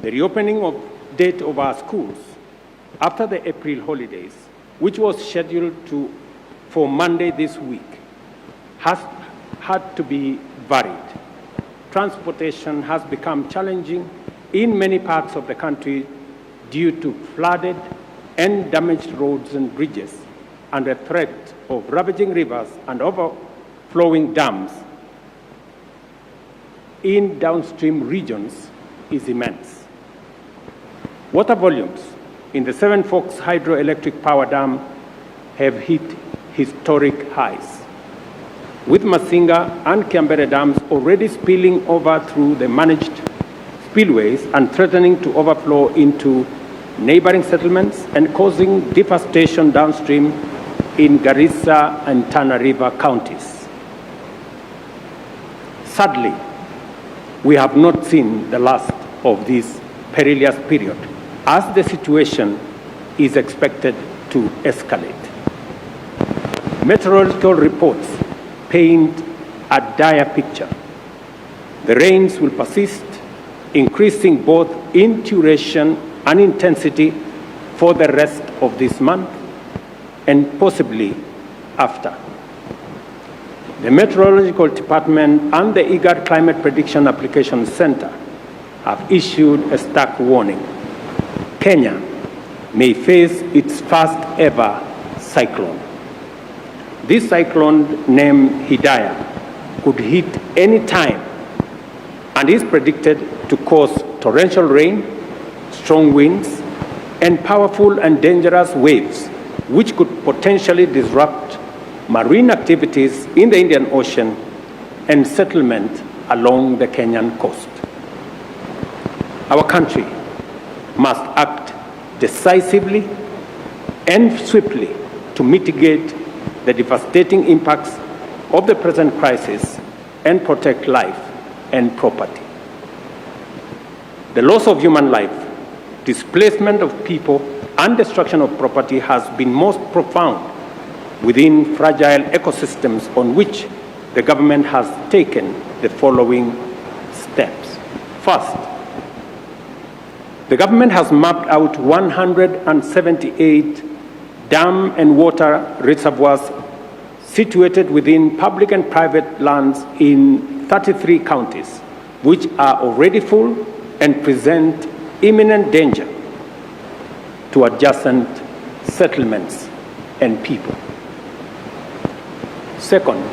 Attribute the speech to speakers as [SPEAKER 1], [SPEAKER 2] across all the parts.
[SPEAKER 1] The reopening date of our schools after the April holidays, which was scheduled for Monday this week, has had to be varied. Transportation has become challenging in many parts of the country due to flooded and damaged roads and bridges, and the threat of ravaging rivers and overflowing dams in downstream regions is immense. Water volumes in the Seven Forks hydroelectric power dam have hit historic highs, with Masinga and Cber dams already spilling over through the managed spillways and threatening to overflow into neighboring settlements and causing devastation downstream in Garissa and Tana River counties. Sadly, we have not seen the last of this perilous period, as the situation is expected to escalate. Meteorological reports paint a dire picture. The rains will persist, increasing both in duration and intensity for the rest of this month and possibly after. The Meteorological Department and the IGAD Climate Prediction Application Center have issued a stark warning. Kenya may face its first ever cyclone. This cyclone, named Hidayah, could hit any time and is predicted to cause torrential rain, strong winds, and powerful and dangerous waves, which could potentially disrupt marine activities in the Indian Ocean and settlement along the Kenyan coast. Our country must act decisively and swiftly to mitigate the devastating impacts of the present crisis and protect life and property. The loss of human life, displacement of people, and destruction of property has been most profound within fragile ecosystems, on which the government has taken the following steps. First, the government has mapped out 178 dam and water reservoirs situated within public and private lands in 33 counties, which are already full and present imminent danger to adjacent settlements and people. Second,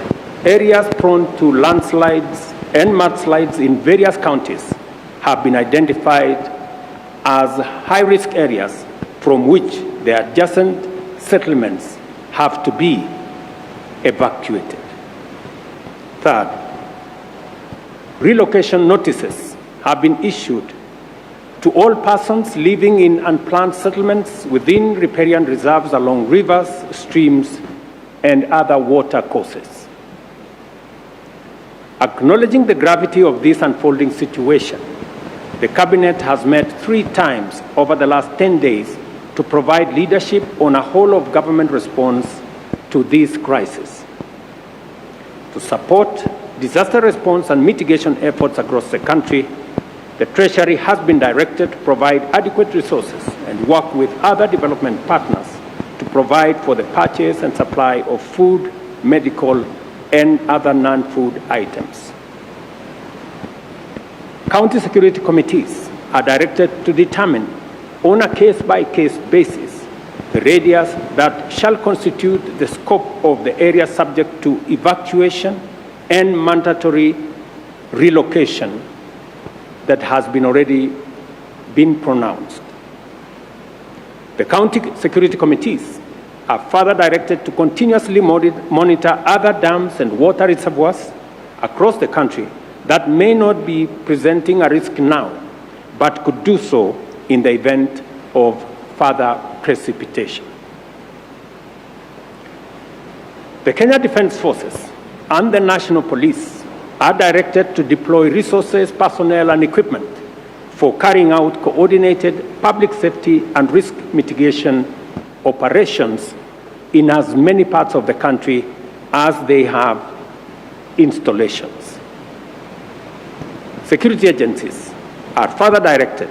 [SPEAKER 1] areas prone to landslides and mudslides in various counties have been identified as high-risk areas from which the adjacent settlements have to be evacuated. Third, relocation notices have been issued to all persons living in unplanned settlements within riparian reserves along rivers, streams, and other water courses. Acknowledging the gravity of this unfolding situation, the Cabinet has met 3 times over the last 10 days to provide leadership on a whole-of-government response to this crisis. To support disaster response and mitigation efforts across the country, the Treasury has been directed to provide adequate resources and work with other development partners to provide for the purchase and supply of food, medical, and other non-food items. County security committees are directed to determine on a case-by-case basis the radius that shall constitute the scope of the area subject to evacuation and mandatory relocation that has already been pronounced. The county security committees are further directed to continuously monitor other dams and water reservoirs across the country that may not be presenting a risk now, but could do so in the event of further precipitation. The Kenya Defence Forces and the National Police are directed to deploy resources, personnel, and equipment for carrying out coordinated public safety and risk mitigation operations in as many parts of the country as they have installations. Security agencies are further directed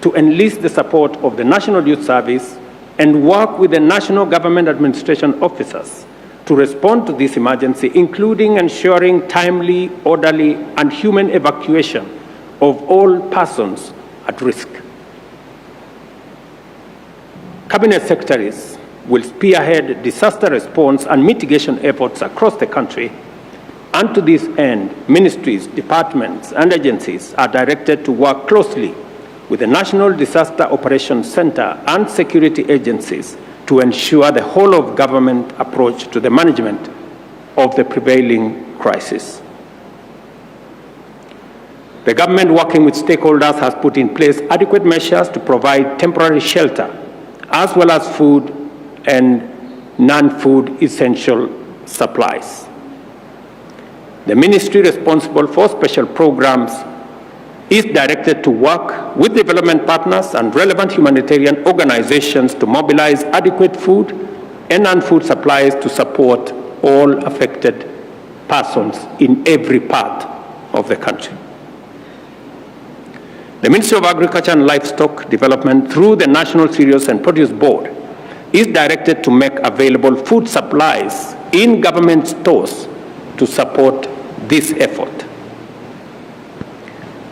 [SPEAKER 1] to enlist the support of the National Youth Service and work with the national government administration officers to respond to this emergency, including ensuring timely, orderly, and human evacuation of all persons at risk. Cabinet secretaries will spearhead disaster response and mitigation efforts across the country, and to this end, ministries, departments, and agencies are directed to work closely with the National Disaster Operations Center and security agencies to ensure the whole of government approach to the management of the prevailing crisis. The government, working with stakeholders, has put in place adequate measures to provide temporary shelter, as well as food and non-food essential supplies. The ministry responsible for special programs is directed to work with development partners and relevant humanitarian organizations to mobilize adequate food and non-food supplies to support all affected persons in every part of the country. The Ministry of Agriculture and Livestock Development, through the National Cereals and Produce Board, is directed to make available food supplies in government stores to support this effort.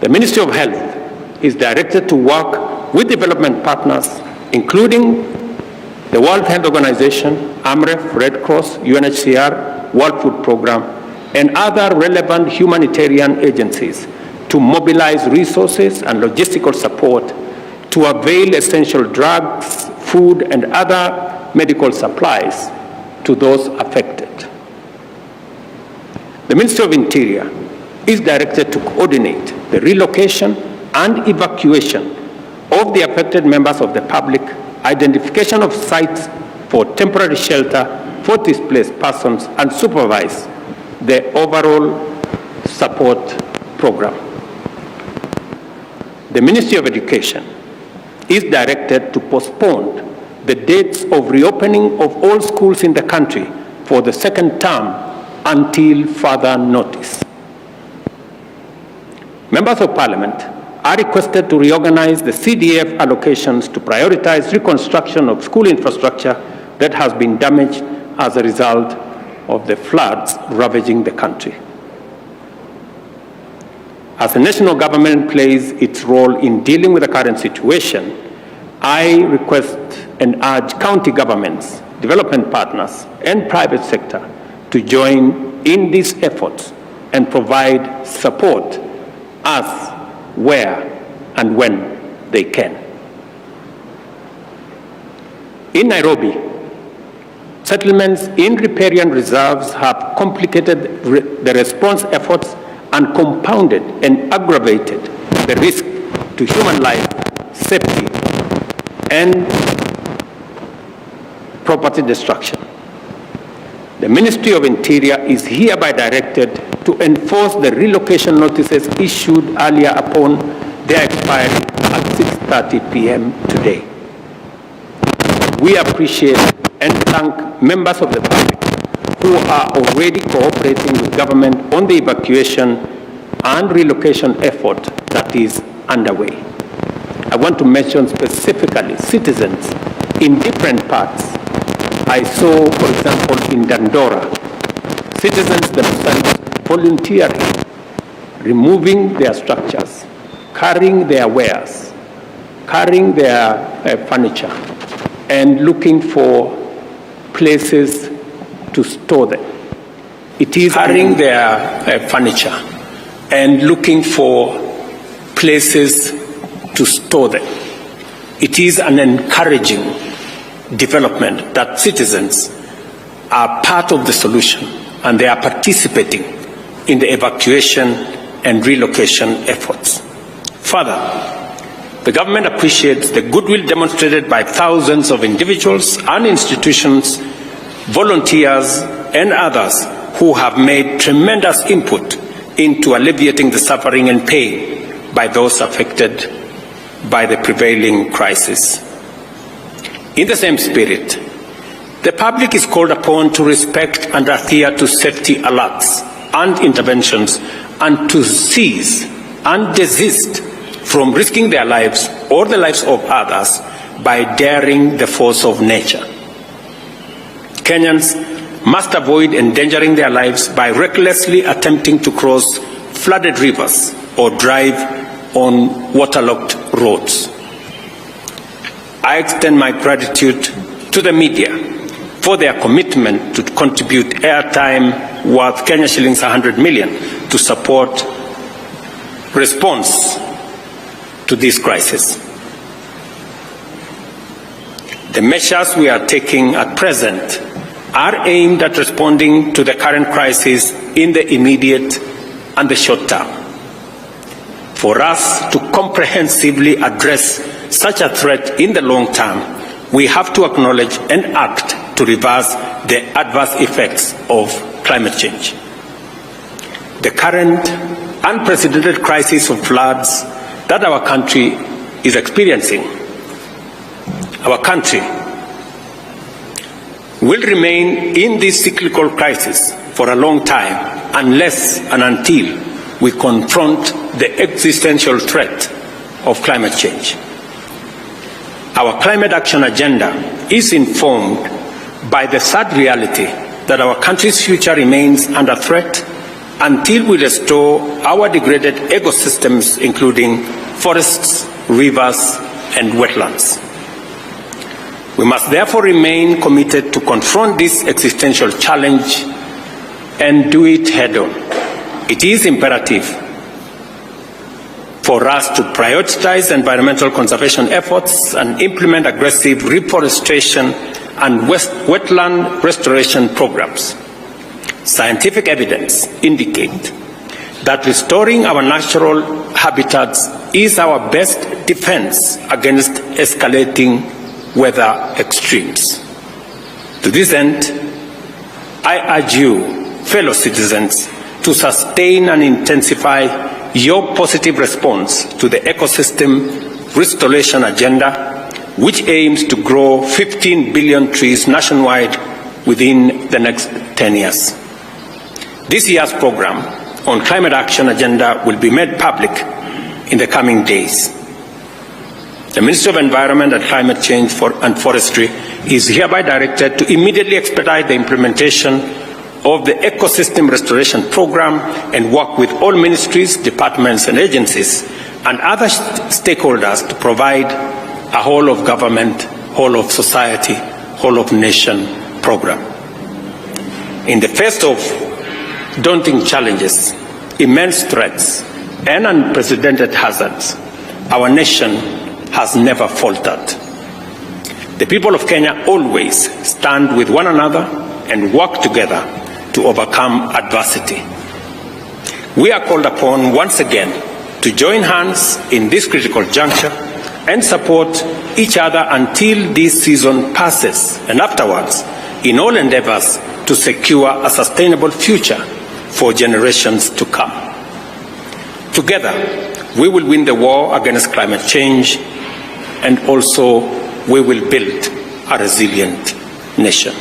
[SPEAKER 1] The Ministry of Health is directed to work with development partners, including the World Health Organization, AMREF, Red Cross, UNHCR, World Food Programme, and other relevant humanitarian agencies to mobilize resources and logistical support to avail essential drugs, food, and other medical supplies to those affected. The Ministry of Interior is directed to coordinate the relocation and evacuation of the affected members of the public, identification of sites for temporary shelter for displaced persons, and supervise the overall support program. The Ministry of Education is directed to postpone the dates of reopening of all schools in the country for the second term until further notice. Members of Parliament are requested to reorganize the CDF allocations to prioritize reconstruction of school infrastructure that has been damaged as a result of the floods ravaging the country. As the national government plays its role in dealing with the current situation, I request and urge county governments, development partners, and private sector to join in these efforts and provide support as, where, and when they can. In Nairobi, settlements in riparian reserves have complicated the response efforts and compounded and aggravated the risk to human life, safety, and property destruction. The Ministry of Interior is hereby directed to enforce the relocation notices issued earlier upon their expiry at 6:30 p.m. today. We appreciate and thank members of the public who are already cooperating with government on the evacuation and relocation effort that is underway. I want to mention specifically citizens in different parts. I saw, for example, in Dandora, citizens themselves voluntarily removing their structures, carrying their wares, carrying their furniture, and looking for places to store them. It is carrying their furniture and looking for places to store them. It is an encouraging development that citizens are part of the solution and they are participating in the evacuation and relocation efforts. Further, the government appreciates the goodwill demonstrated by thousands of individuals and institutions, volunteers, and others who have made tremendous input into alleviating the suffering and pain by those affected by the prevailing crisis. In the same spirit, the public is called upon to respect and adhere to safety alerts and interventions and to cease and desist from risking their lives or the lives of others by daring the force of nature. Kenyans must avoid endangering their lives by recklessly attempting to cross flooded rivers or drive on waterlogged roads. I extend my gratitude to the media for their commitment to contribute airtime worth Kenya shillings 100 million to support response to this crisis. The measures we are taking at present are aimed at responding to the current crisis in the immediate and the short term. For us to comprehensively address such a threat in the long term, we have to acknowledge and act to reverse the adverse effects of climate change. The current unprecedented crisis of floods that our country is experiencing, our country will remain in this cyclical crisis for a long time unless and until we confront the existential threat of climate change. Our climate action agenda is informed by the sad reality that our country's future remains under threat until we restore our degraded ecosystems, including forests, rivers, and wetlands. We must therefore remain committed to confront this existential challenge and do it head-on. It is imperative for us to prioritize environmental conservation efforts and implement aggressive reforestation and wetland restoration programs. Scientific evidence indicates that restoring our natural habitats is our best defense against escalating weather extremes. To this end, I urge you, fellow citizens, to sustain and intensify your positive response to the ecosystem restoration agenda, which aims to grow 15 billion trees nationwide within the next 10 years. This year's program on climate action agenda will be made public in the coming days. The Ministry of Environment and Climate Change and Forestry is hereby directed to immediately expedite the implementation of the ecosystem restoration program and work with all ministries, departments and agencies and other stakeholders to provide a whole of government, whole of society, whole of nation program. In the face of daunting challenges, immense threats and unprecedented hazards, our nation has never faltered. The people of Kenya always stand with one another and work together to overcome adversity. We are called upon once again to join hands in this critical juncture and support each other until this season passes, and afterwards, in all endeavors to secure a sustainable future for generations to come. Together, we will win the war against climate change, and also we will build a resilient nation.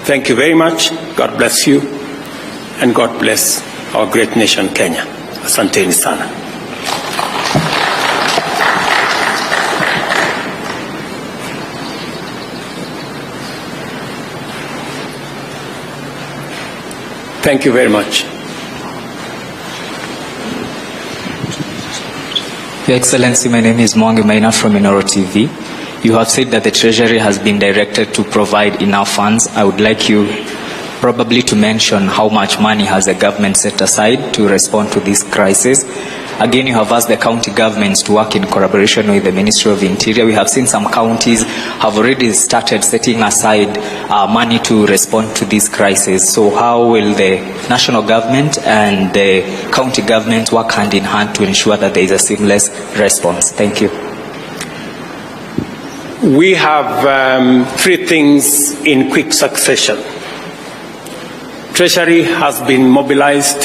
[SPEAKER 1] Thank you very much. God bless you, and God bless our great nation, Kenya. Asanteni sana. Thank you very much.
[SPEAKER 2] Your Excellency, my name is Mwangi Maina from Inoro TV. You have said that the Treasury has been directed to provide enough funds. I would like you probably to mention how much money has the government set aside to respond to this crisis. Again, you have asked the county governments to work in collaboration with the Ministry of Interior. We have seen some counties have already started setting aside money to respond to this crisis. So how will the national government and the county government work hand in hand to ensure that there is a seamless response? Thank you.
[SPEAKER 1] We have three things in quick succession. Treasury has been mobilized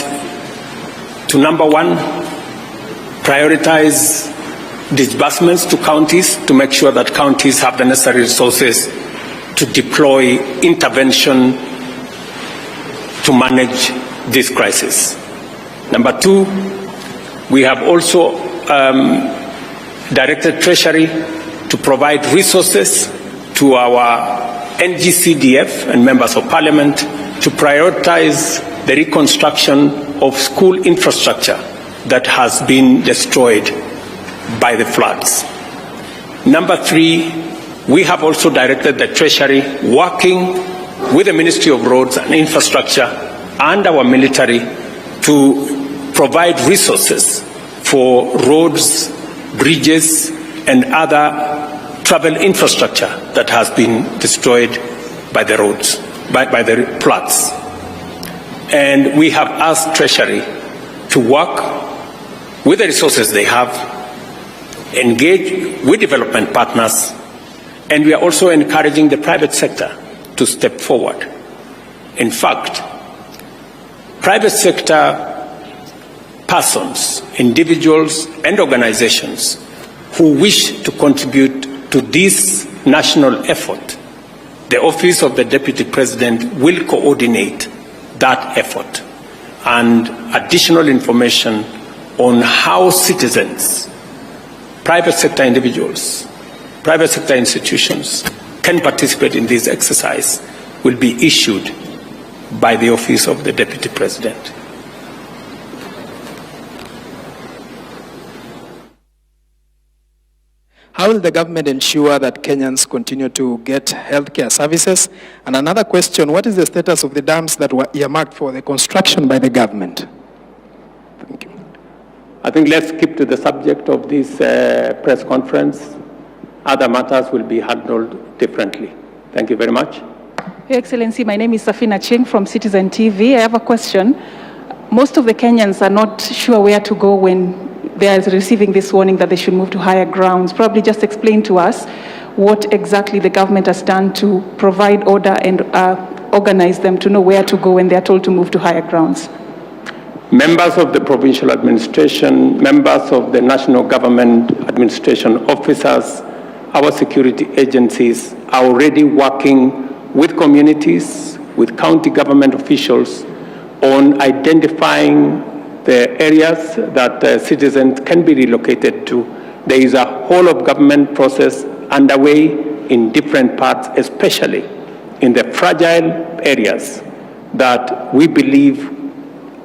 [SPEAKER 1] to, number one, prioritize disbursements to counties to make sure that counties have the necessary resources to deploy intervention to manage this crisis. Number two, we have also directed Treasury to provide resources to our NGCDF and members of Parliament to prioritize the reconstruction of school infrastructure that has been destroyed by the floods. Number 3, we have also directed the Treasury, working with the Ministry of Roads and Infrastructure and our military, to provide resources for roads, bridges, and other travel infrastructure that has been destroyed by the roads, by the floods. And we have asked Treasury to work with the resources they have, engage with development partners, and we are also encouraging the private sector to step forward. In fact, private sector persons, individuals, and organizations who wish to contribute to this national effort, the Office of the Deputy President will coordinate that effort, and additional information on how citizens, private sector individuals, private sector institutions can participate in this exercise will be issued by the Office of the Deputy President.
[SPEAKER 3] How will the government ensure that Kenyans continue to get healthcare services? And another question, what is the status of the dams that were earmarked for the construction by the government? Thank you.
[SPEAKER 1] I think let's keep to the subject of this press conference. Other matters will be handled differently. Thank you very much.
[SPEAKER 4] Your Excellency, my name is Safina Ching from Citizen TV. I have a question. Most of the Kenyans are not sure where to go when they are receiving this warning that they should move to higher grounds. Probably just explain to us what exactly the government has done to provide order and organize them to know where to go when they are told to move to higher grounds.
[SPEAKER 1] Members of the provincial administration, members of the national government administration officers, our security agencies are already working with communities, with county government officials on identifying the areas that citizens can be relocated to. There is a whole of government process underway in different parts, especially in the fragile areas that we believe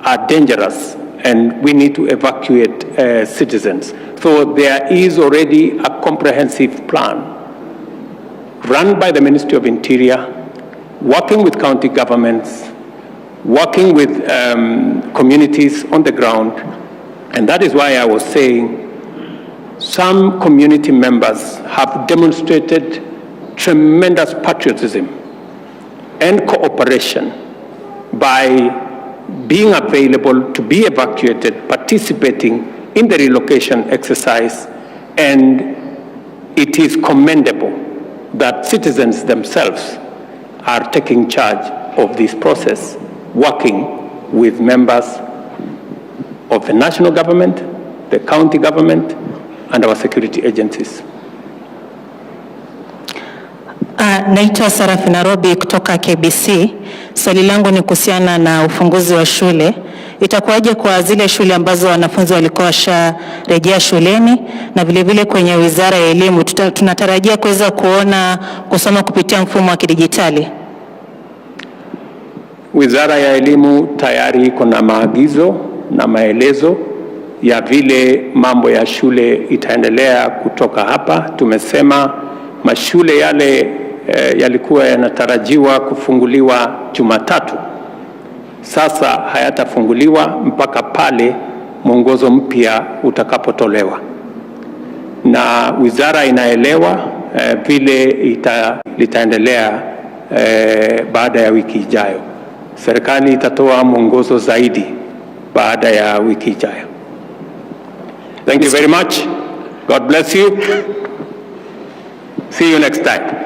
[SPEAKER 1] are dangerous and we need to evacuate citizens. So there is already a comprehensive plan run by the Ministry of Interior, working with county governments, working with communities on the ground. And that is why I was saying some community members have demonstrated tremendous patriotism and cooperation by being available to be evacuated, participating in the relocation exercise, and it is commendable that citizens themselves are taking charge of this process, working with members of the national government, the county government, and our security agencies.
[SPEAKER 5] Naitwa Sarafi Nairobi kutoka KBC. Swali langu ni kuhusiana na ufunguzi wa shule. Itakuwaje kwa zile shule ambazo wanafunzi walikuwa washarejea shuleni, na vile vile kwenye Wizara ya Elimu tunatarajia kuweza kuona kusoma kupitia mfumo wa kidijitali?
[SPEAKER 1] Wizara ya Elimu tayari kuna maagizo na maelezo ya vile mambo ya shule itaendelea kutoka hapa. Tumesema mashule yale yalikuwa yanatarajiwa kufunguliwa Jumatatu, sasa hayatafunguliwa mpaka pale mwongozo mpya utakapotolewa, na wizara inaelewa vile litaendelea baada ya wiki ijayo. Serikali itatoa mwongozo zaidi baada ya wiki ijayo. Thank you very much. God bless you. See you next time.